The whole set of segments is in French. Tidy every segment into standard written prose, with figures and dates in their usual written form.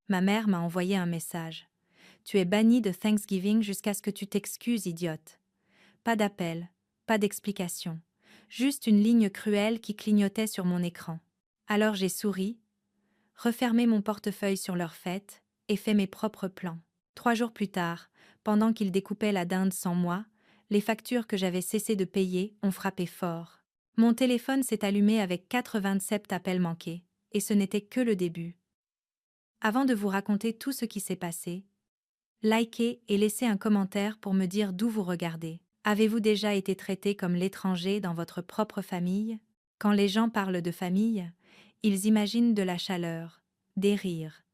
Ma mère m'a envoyé un message. Tu es bannie de Thanksgiving jusqu'à ce que tu t'excuses, idiote. Pas d'appel, pas d'explication. Juste une ligne cruelle qui clignotait sur mon écran. Alors j'ai souri, refermé mon portefeuille sur leur fête et fait mes propres plans. 3 jours plus tard, pendant qu'ils découpaient la dinde sans moi, les factures que j'avais cessé de payer ont frappé fort. Mon téléphone s'est allumé avec 87 appels manqués, et ce n'était que le début. Avant de vous raconter tout ce qui s'est passé, likez et laissez un commentaire pour me dire d'où vous regardez. Avez-vous déjà été traité comme l'étranger dans votre propre famille? Quand les gens parlent de famille, ils imaginent de la chaleur, des rires,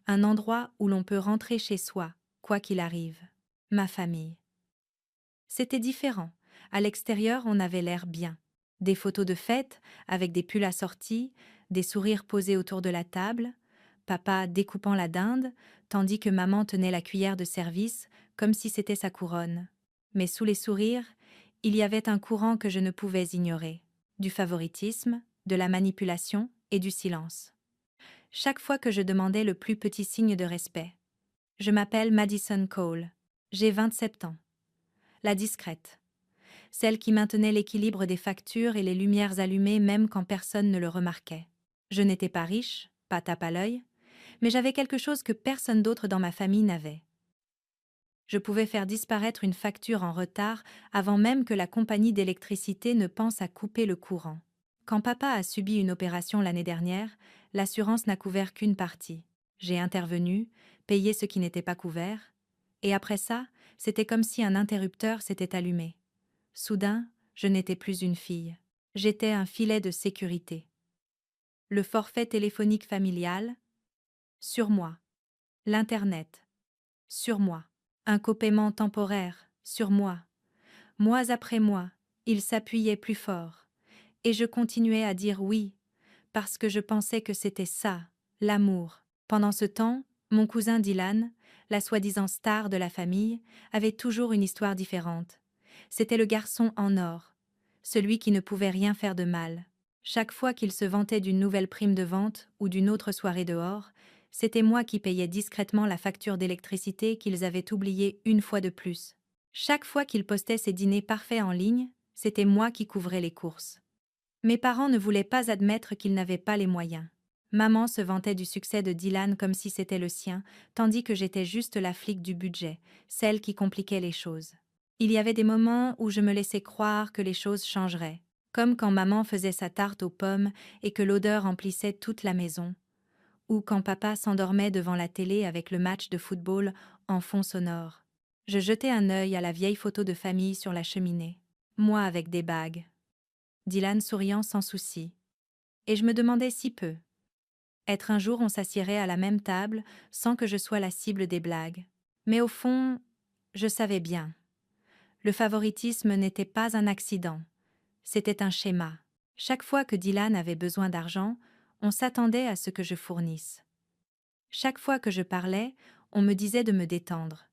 un endroit où l'on peut rentrer chez soi, quoi qu'il arrive. Ma famille. C'était différent. À l'extérieur, on avait l'air bien. Des photos de fête, avec des pulls assortis, des sourires posés autour de la table, papa découpant la dinde, tandis que maman tenait la cuillère de service, comme si c'était sa couronne. Mais sous les sourires, il y avait un courant que je ne pouvais ignorer. Du favoritisme, de la manipulation et du silence. Chaque fois que je demandais le plus petit signe de respect. Je m'appelle Madison Cole. J'ai 27 ans. La discrète. Celle qui maintenait l'équilibre des factures et les lumières allumées même quand personne ne le remarquait. Je n'étais pas riche, pas tape à l'œil, mais j'avais quelque chose que personne d'autre dans ma famille n'avait. Je pouvais faire disparaître une facture en retard avant même que la compagnie d'électricité ne pense à couper le courant. Quand papa a subi une opération l'année dernière, l'assurance n'a couvert qu'une partie. J'ai intervenu, payé ce qui n'était pas couvert, et après ça, c'était comme si un interrupteur s'était allumé. Soudain, je n'étais plus une fille. J'étais un filet de sécurité. Le forfait téléphonique familial, sur moi. L'Internet, sur moi. Un copaiement temporaire, sur moi. Mois après mois, il s'appuyait plus fort. Et je continuais à dire oui, parce que je pensais que c'était ça, l'amour. Pendant ce temps, mon cousin Dylan, la soi-disant star de la famille, avait toujours une histoire différente. C'était le garçon en or, celui qui ne pouvait rien faire de mal. Chaque fois qu'il se vantait d'une nouvelle prime de vente ou d'une autre soirée dehors, c'était moi qui payais discrètement la facture d'électricité qu'ils avaient oubliée une fois de plus. Chaque fois qu'il postait ses dîners parfaits en ligne, c'était moi qui couvrais les courses. Mes parents ne voulaient pas admettre qu'ils n'avaient pas les moyens. Maman se vantait du succès de Dylan comme si c'était le sien, tandis que j'étais juste la flic du budget, celle qui compliquait les choses. Il y avait des moments où je me laissais croire que les choses changeraient, comme quand maman faisait sa tarte aux pommes et que l'odeur emplissait toute la maison, ou quand papa s'endormait devant la télé avec le match de football en fond sonore. Je jetais un œil à la vieille photo de famille sur la cheminée. Moi avec des bagues. Dylan souriant sans souci. Et je me demandais si peu. Être un jour on s'assiérait à la même table sans que je sois la cible des blagues. Mais au fond, je savais bien. Le favoritisme n'était pas un accident. C'était un schéma. Chaque fois que Dylan avait besoin d'argent, on s'attendait à ce que je fournisse. Chaque fois que je parlais, on me disait de me détendre.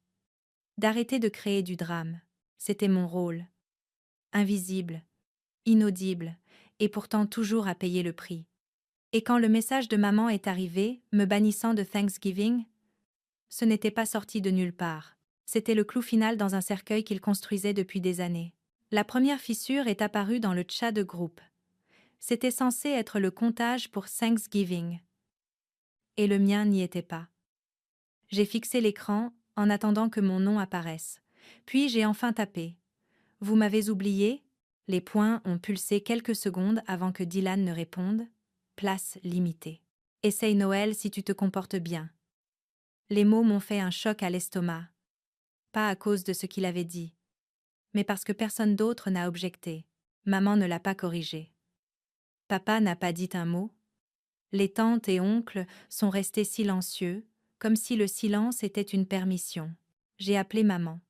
D'arrêter de créer du drame. C'était mon rôle. Invisible, inaudible, et pourtant toujours à payer le prix. Et quand le message de maman est arrivé, me bannissant de Thanksgiving, ce n'était pas sorti de nulle part. C'était le clou final dans un cercueil qu'il construisait depuis des années. La première fissure est apparue dans le chat de groupe. C'était censé être le comptage pour Thanksgiving. Et le mien n'y était pas. J'ai fixé l'écran en attendant que mon nom apparaisse. Puis j'ai enfin tapé. Vous m'avez oublié? Les points ont pulsé quelques secondes avant que Dylan ne réponde. Place limitée. Essaye Noël si tu te comportes bien. Les mots m'ont fait un choc à l'estomac. Pas à cause de ce qu'il avait dit, mais parce que personne d'autre n'a objecté. Maman ne l'a pas corrigé. Papa n'a pas dit un mot. Les tantes et oncles sont restés silencieux, comme si le silence était une permission. J'ai appelé maman.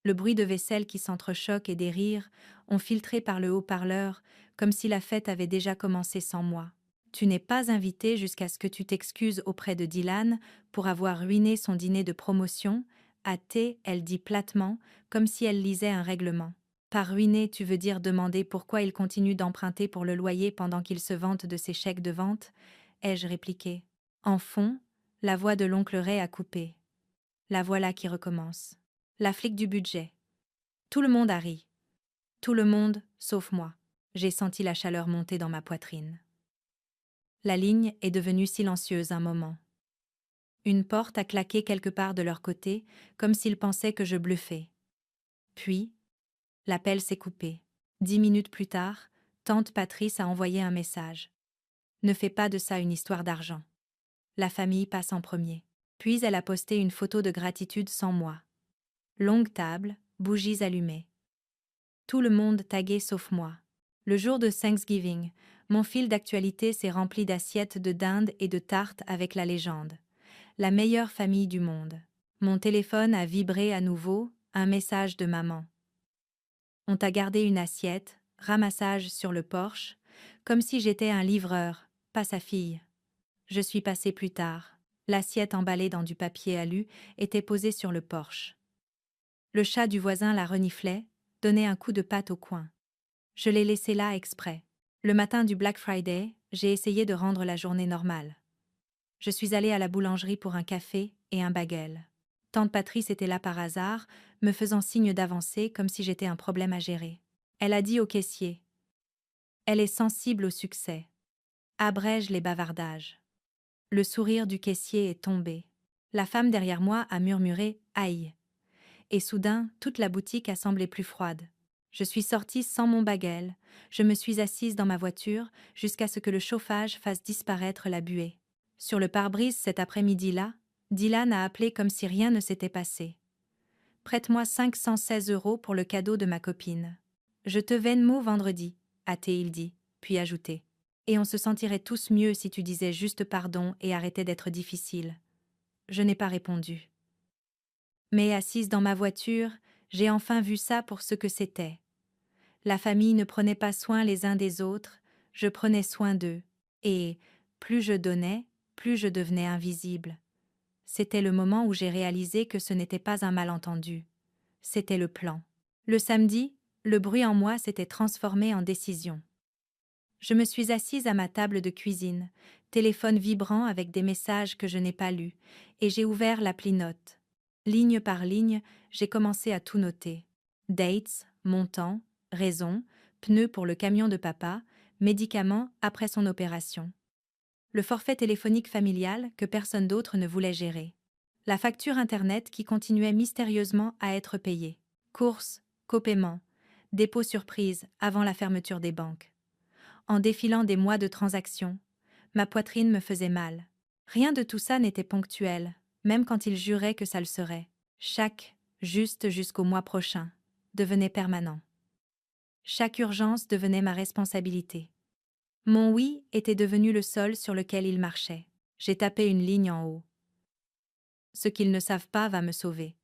Le bruit de vaisselle qui s'entrechoque et des rires ont filtré par le haut-parleur, comme si la fête avait déjà commencé sans moi. Tu n'es pas invité jusqu'à ce que tu t'excuses auprès de Dylan pour avoir ruiné son dîner de promotion. À thé, elle dit platement, comme si elle lisait un règlement. Par ruiner, tu veux dire demander pourquoi il continue d'emprunter pour le loyer pendant qu'il se vante de ses chèques de vente, ai-je répliqué. En fond, La voix de l'oncle Ray a coupé. La voilà qui recommence. La flic du budget. Tout le monde a ri. Tout le monde, sauf moi. J'ai senti la chaleur monter dans ma poitrine. La ligne est devenue silencieuse un moment. Une porte a claqué quelque part de leur côté, comme s'ils pensaient que je bluffais. Puis, l'appel s'est coupé. 10 minutes plus tard, tante Patrice a envoyé un message. Ne fais pas de ça une histoire d'argent. La famille passe en premier. Puis elle a posté une photo de gratitude sans moi. Longue table, bougies allumées. Tout le monde tagué sauf moi. Le jour de Thanksgiving, mon fil d'actualité s'est rempli d'assiettes de dinde et de tartes avec la légende. La meilleure famille du monde. Mon téléphone a vibré à nouveau, un message de maman. On t'a gardé une assiette, ramassage sur le porche, comme si j'étais un livreur, pas sa fille. Je suis passée plus tard. L'assiette emballée dans du papier alu était posée sur le porche. Le chat du voisin la reniflait, donnait un coup de patte au coin. Je l'ai laissé là exprès. Le matin du Black Friday, j'ai essayé de rendre la journée normale. Je suis allée à la boulangerie pour un café et un bagel. Tante Patrice était là par hasard, me faisant signe d'avancer comme si j'étais un problème à gérer. Elle a dit au caissier. Elle est sensible au succès. Abrège les bavardages. Le sourire du caissier est tombé. La femme derrière moi a murmuré « Aïe !» Et soudain, toute la boutique a semblé plus froide. Je suis sortie sans mon bagel, je me suis assise dans ma voiture jusqu'à ce que le chauffage fasse disparaître la buée. Sur le pare-brise cet après-midi-là, Dylan a appelé comme si rien ne s'était passé. « Prête-moi 516 € pour le cadeau de ma copine. Je te Venmo vendredi, a-t-il dit, puis ajouté. Et on se sentirait tous mieux si tu disais juste pardon et arrêtais d'être difficile. » Je n'ai pas répondu. Mais assise dans ma voiture, j'ai enfin vu ça pour ce que c'était. La famille ne prenait pas soin les uns des autres, je prenais soin d'eux. Et, plus je donnais, plus je devenais invisible. C'était le moment où j'ai réalisé que ce n'était pas un malentendu. C'était le plan. Le samedi, le bruit en moi s'était transformé en décision. Je me suis assise à ma table de cuisine, téléphone vibrant avec des messages que je n'ai pas lus, et j'ai ouvert l'appli Notes. Ligne par ligne, j'ai commencé à tout noter. Dates, montant, raison, pneus pour le camion de papa, médicaments après son opération. Le forfait téléphonique familial que personne d'autre ne voulait gérer. La facture Internet qui continuait mystérieusement à être payée. Courses, copaiement, dépôt surprise avant la fermeture des banques. En défilant des mois de transactions, ma poitrine me faisait mal. Rien de tout ça n'était ponctuel, même quand il jurait que ça le serait. Chaque, juste jusqu'au mois prochain, devenait permanent. Chaque urgence devenait ma responsabilité. Mon oui était devenu le sol sur lequel il marchait. J'ai tapé une ligne en haut. Ce qu'ils ne savent pas va me sauver.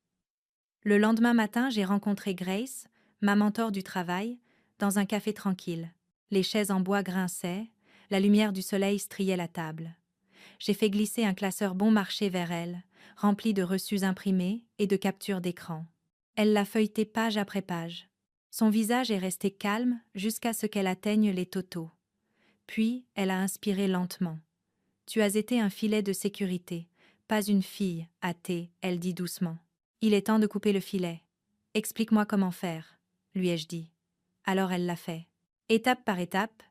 Le lendemain matin, j'ai rencontré Grace, ma mentor du travail, dans un café tranquille. Les chaises en bois grinçaient, la lumière du soleil striait la table. J'ai fait glisser un classeur bon marché vers elle, rempli de reçus imprimés et de captures d'écran. Elle l'a feuilleté page après page. Son visage est resté calme jusqu'à ce qu'elle atteigne les totaux. Puis, elle a inspiré lentement. « Tu as été un filet de sécurité, pas une fille, hâtée, elle dit doucement. Il est temps de couper le filet. Explique-moi comment faire, lui ai-je dit. Alors elle l'a fait. Étape par étape,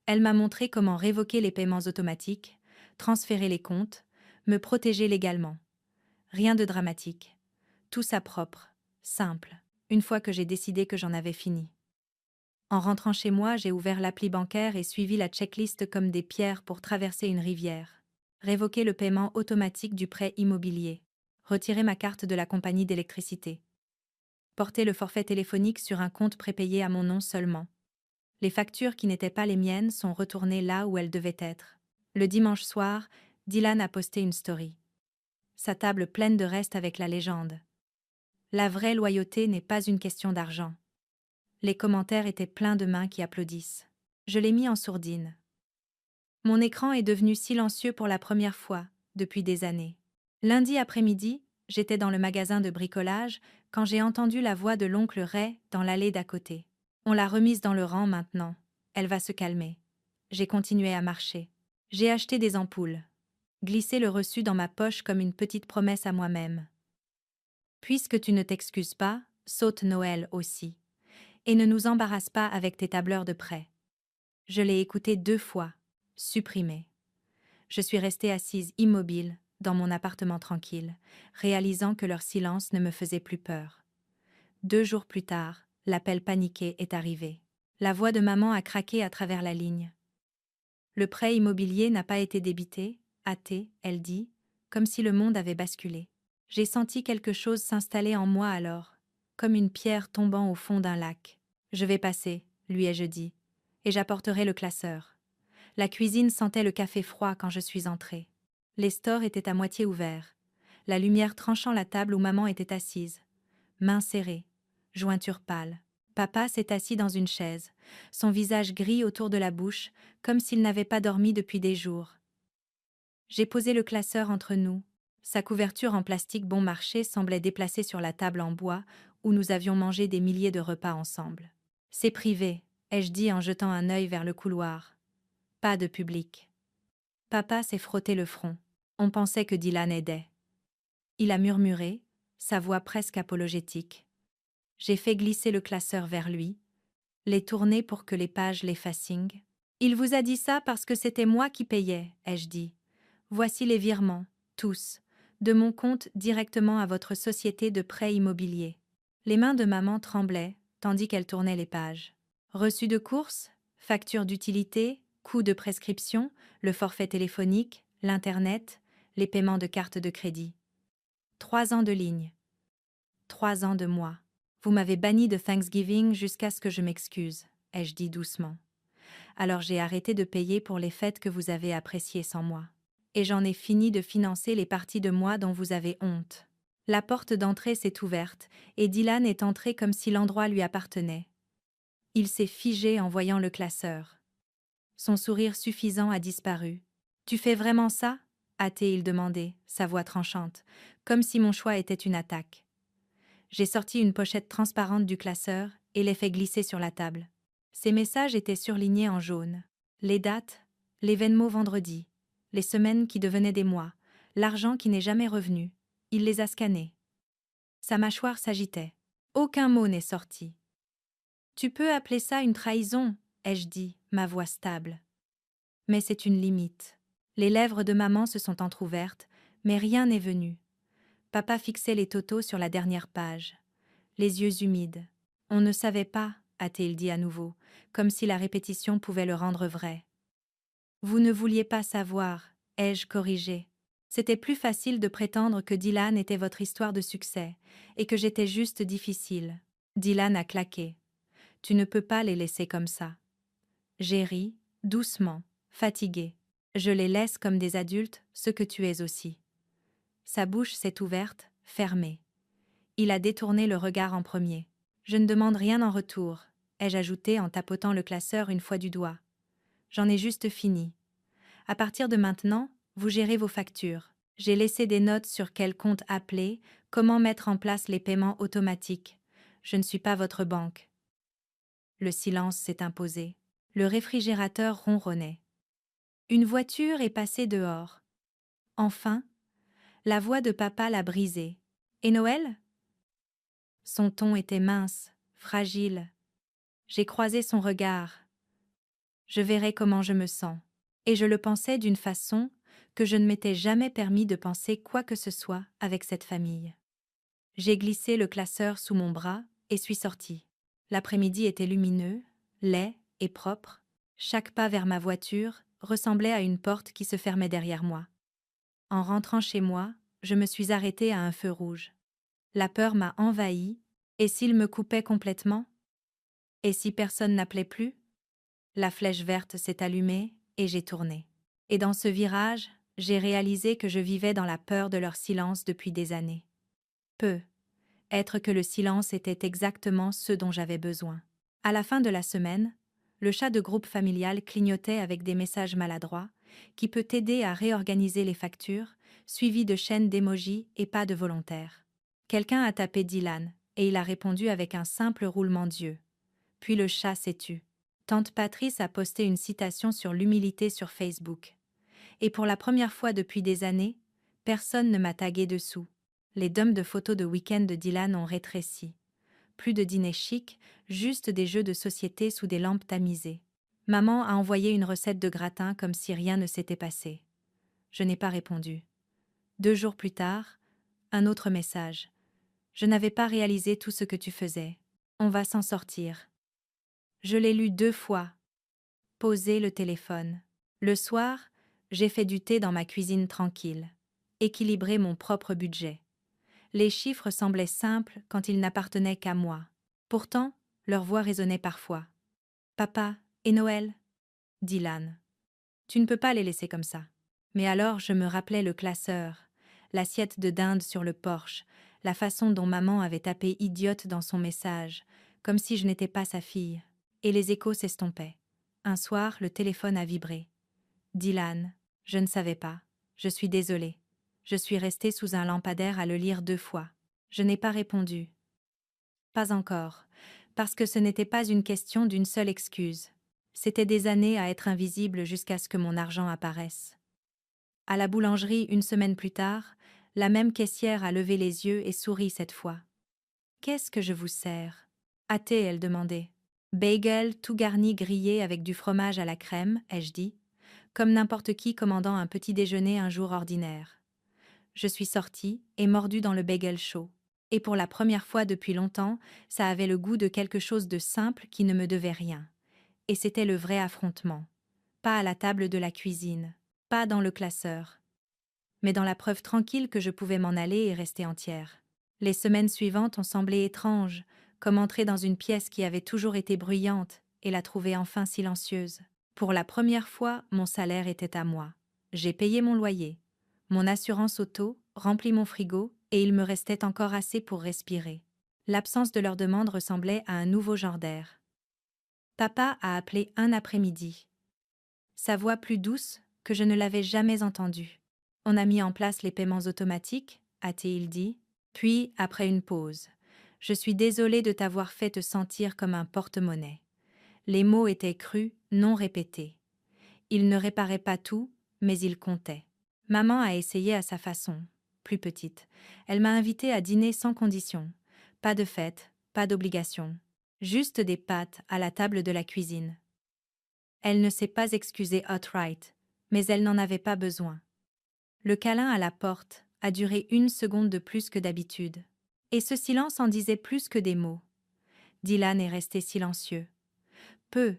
elle m'a montré comment révoquer les paiements automatiques, transférer les comptes, me protéger légalement. Rien de dramatique. Tout ça propre, simple, une fois que j'ai décidé que j'en avais fini. En rentrant chez moi, j'ai ouvert l'appli bancaire et suivi la checklist comme des pierres pour traverser une rivière. Révoquer le paiement automatique du prêt immobilier. Retirer ma carte de la compagnie d'électricité. Porter le forfait téléphonique sur un compte prépayé à mon nom seulement. Les factures qui n'étaient pas les miennes sont retournées là où elles devaient être. Le dimanche soir, Dylan a posté une story. Sa table pleine de restes avec la légende. La vraie loyauté n'est pas une question d'argent. Les commentaires étaient pleins de mains qui applaudissent. Je l'ai mis en sourdine. Mon écran est devenu silencieux pour la première fois, depuis des années. Lundi après-midi, j'étais dans le magasin de bricolage quand j'ai entendu la voix de l'oncle Ray dans l'allée d'à côté. On l'a remise dans le rang maintenant. Elle va se calmer. J'ai continué à marcher. J'ai acheté des ampoules. glisser le reçu dans ma poche comme une petite promesse à moi-même. Puisque tu ne t'excuses pas, saute Noël aussi. Et ne nous embarrasse pas avec tes tableurs de prêt. Je l'ai écouté 2 fois. Supprimé. Je suis restée assise immobile, dans mon appartement tranquille, réalisant que leur silence ne me faisait plus peur. 2 jours plus tard, l'appel paniqué est arrivé. La voix de maman a craqué à travers la ligne. Le prêt immobilier n'a pas été débité, hâté, elle dit, comme si le monde avait basculé. J'ai senti quelque chose s'installer en moi alors, comme une pierre tombant au fond d'un lac. Je vais passer, lui ai-je dit, et j'apporterai le classeur. La cuisine sentait le café froid quand je suis entrée. Les stores étaient à moitié ouverts, la lumière tranchant la table où maman était assise. Mains serrées, jointure pâle. Papa s'est assis dans une chaise, son visage gris autour de la bouche, comme s'il n'avait pas dormi depuis des jours. J'ai posé le classeur entre nous. Sa couverture en plastique bon marché semblait déplacée sur la table en bois où nous avions mangé des milliers de repas ensemble. C'est privé, ai-je dit en jetant un œil vers le couloir. Pas de public. Papa s'est frotté le front. On pensait que Dylan aidait. Il a murmuré, sa voix presque apologétique. J'ai fait glisser le classeur vers lui, les tourner pour que les pages l'effacing. Il vous a dit ça parce que c'était moi qui payais, ai-je dit. Voici les virements, tous, de mon compte directement à votre société de prêt immobilier. Les mains de maman tremblaient, tandis qu'elle tournait les pages. Reçu de course, facture d'utilité, coût de prescription, le forfait téléphonique, l'Internet, les paiements de carte de crédit. 3 ans de ligne. 3 ans de mois. Vous m'avez banni de Thanksgiving jusqu'à ce que je m'excuse, ai-je dit doucement. Alors j'ai arrêté de payer pour les fêtes que vous avez appréciées sans moi. Et j'en ai fini de financer les parties de moi dont vous avez honte. La porte d'entrée s'est ouverte, et Dylan est entré comme si l'endroit lui appartenait. Il s'est figé en voyant le classeur. Son sourire suffisant a disparu. « Tu fais vraiment ça » a-t-il demandé, sa voix tranchante, comme si mon choix était une attaque. J'ai sorti une pochette transparente du classeur et l'ai fait glisser sur la table. Ces messages étaient surlignés en jaune. Les dates, l'événement vendredi, les semaines qui devenaient des mois, l'argent qui n'est jamais revenu. Il les a scannés. Sa mâchoire s'agitait. Aucun mot n'est sorti. « Tu peux appeler ça une trahison » ai-je dit, ma voix stable. Mais c'est une limite. Les lèvres de maman se sont entr'ouvertes, mais rien n'est venu. Papa fixait les totaux sur la dernière page. Les yeux humides. « On ne savait pas » a-t-il dit à nouveau, comme si la répétition pouvait le rendre vrai. « Vous ne vouliez pas savoir » ai-je corrigé. C'était plus facile de prétendre que Dylan était votre histoire de succès, et que j'étais juste difficile. Dylan a claqué. « Tu ne peux pas les laisser comme ça. » J'ai ri, doucement, fatigué. Je les laisse comme des adultes, ce que tu es aussi. Sa bouche s'est ouverte, fermée. Il a détourné le regard en premier. Je ne demande rien en retour, ai-je ajouté en tapotant le classeur une fois du doigt. J'en ai juste fini. À partir de maintenant, vous gérez vos factures. J'ai laissé des notes sur quel compte appeler, comment mettre en place les paiements automatiques. Je ne suis pas votre banque. Le silence s'est imposé. Le réfrigérateur ronronnait. Une voiture est passée dehors. Enfin, la voix de papa l'a brisée. « Et Noël ?» Son ton était mince, fragile. J'ai croisé son regard. Je verrai comment je me sens. Et je le pensais d'une façon que je ne m'étais jamais permis de penser quoi que ce soit avec cette famille. J'ai glissé le classeur sous mon bras et suis sortie. L'après-midi était lumineux, laid et propre. Chaque pas vers ma voiture ressemblait à une porte qui se fermait derrière moi. En rentrant chez moi, je me suis arrêtée à un feu rouge. La peur m'a envahie, et s'il me coupait complètement? Et si personne n'appelait plus? La flèche verte s'est allumée, et j'ai tourné. Et dans ce virage, j'ai réalisé que je vivais dans la peur de leur silence depuis des années. Être que le silence était exactement ce dont j'avais besoin. À la fin de la semaine, le chat de groupe familial clignotait avec des messages maladroits, qui peut t'aider à réorganiser les factures, suivis de chaînes d'émojis et pas de volontaires. Quelqu'un a tapé Dylan, et il a répondu avec un simple roulement d'yeux. Puis le chat s'est tu. Tante Patrice a posté une citation sur l'humilité sur Facebook. Et pour la première fois depuis des années, personne ne m'a tagué dessous. Les DOM de photos de week-end de Dylan ont rétréci. Plus de dîners chics, juste des jeux de société sous des lampes tamisées. Maman a envoyé une recette de gratin comme si rien ne s'était passé. Je n'ai pas répondu. 2 jours plus tard, un autre message. Je n'avais pas réalisé tout ce que tu faisais. On va s'en sortir. Je l'ai lu 2 fois. Poser le téléphone. Le soir, j'ai fait du thé dans ma cuisine tranquille. Équilibrer mon propre budget. Les chiffres semblaient simples quand ils n'appartenaient qu'à moi. Pourtant, leur voix résonnait parfois. Papa, et Noël? Dylan. Tu ne peux pas les laisser comme ça. Mais alors je me rappelais le classeur, l'assiette de dinde sur le porche, la façon dont maman avait tapé idiote dans son message, comme si je n'étais pas sa fille. Et les échos s'estompaient. Un soir, le téléphone a vibré. Dylan, je ne savais pas. Je suis désolée. Je suis restée sous un lampadaire à le lire 2 fois. Je n'ai pas répondu. Pas encore, parce que ce n'était pas une question d'une seule excuse. C'était des années à être invisible jusqu'à ce que mon argent apparaisse. À la boulangerie, 1 semaine plus tard, la même caissière a levé les yeux et souri cette fois. Qu'est-ce que je vous sers? Thé, elle demandait. Bagel tout garni grillé avec du fromage à la crème, ai-je dit, comme n'importe qui commandant un petit déjeuner un jour ordinaire. Je suis sortie et mordue dans le bagel chaud. Et pour la première fois depuis longtemps, ça avait le goût de quelque chose de simple qui ne me devait rien. Et c'était le vrai affrontement. Pas à la table de la cuisine, pas dans le classeur, mais dans la preuve tranquille que je pouvais m'en aller et rester entière. Les semaines suivantes ont semblé étranges, comme entrer dans une pièce qui avait toujours été bruyante et la trouver enfin silencieuse. Pour la première fois, mon salaire était à moi. J'ai payé mon loyer, mon assurance auto, rempli mon frigo, et il me restait encore assez pour respirer. L'absence de leur demande ressemblait à un nouveau genre d'air. Papa a appelé un après-midi. Sa voix plus douce que je ne l'avais jamais entendue. On a mis en place les paiements automatiques, a-t-il dit, puis, après une pause. Je suis désolée de t'avoir fait te sentir comme un porte-monnaie. Les mots étaient crus, non répétés. Il ne réparait pas tout, mais il comptait. Maman a essayé à sa façon, plus petite. Elle m'a invitée à dîner sans condition. Pas de fête, pas d'obligation. Juste des pâtes à la table de la cuisine. Elle ne s'est pas excusée outright, mais elle n'en avait pas besoin. Le câlin à la porte a duré 1 seconde de plus que d'habitude. Et ce silence en disait plus que des mots. Dylan est resté silencieux. Peu.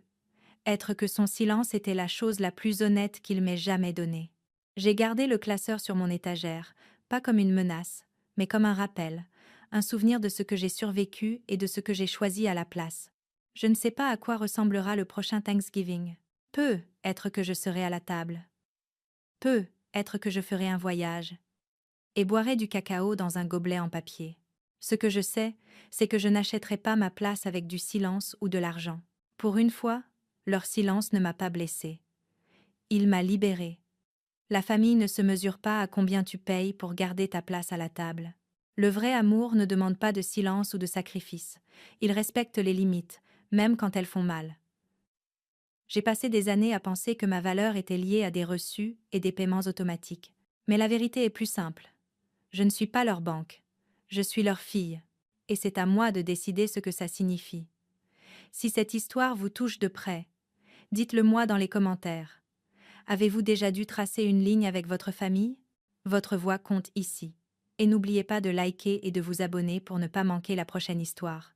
Être que son silence était la chose la plus honnête qu'il m'ait jamais donnée. J'ai gardé le classeur sur mon étagère, pas comme une menace, mais comme un rappel, un souvenir de ce que j'ai survécu et de ce que j'ai choisi à la place. Je ne sais pas à quoi ressemblera le prochain Thanksgiving. Peu être que je serai à la table. Peu être que je ferai un voyage. Et boirai du cacao dans un gobelet en papier. Ce que je sais, c'est que je n'achèterai pas ma place avec du silence ou de l'argent. Pour une fois, leur silence ne m'a pas blessée. Il m'a libérée. La famille ne se mesure pas à combien tu payes pour garder ta place à la table. Le vrai amour ne demande pas de silence ou de sacrifice. Il respecte les limites, même quand elles font mal. J'ai passé des années à penser que ma valeur était liée à des reçus et des paiements automatiques. Mais la vérité est plus simple. Je ne suis pas leur banque. Je suis leur fille. Et c'est à moi de décider ce que ça signifie. Si cette histoire vous touche de près, dites-le moi dans les commentaires. Avez-vous déjà dû tracer une ligne avec votre famille? Votre voix compte ici. Et n'oubliez pas de liker et de vous abonner pour ne pas manquer la prochaine histoire.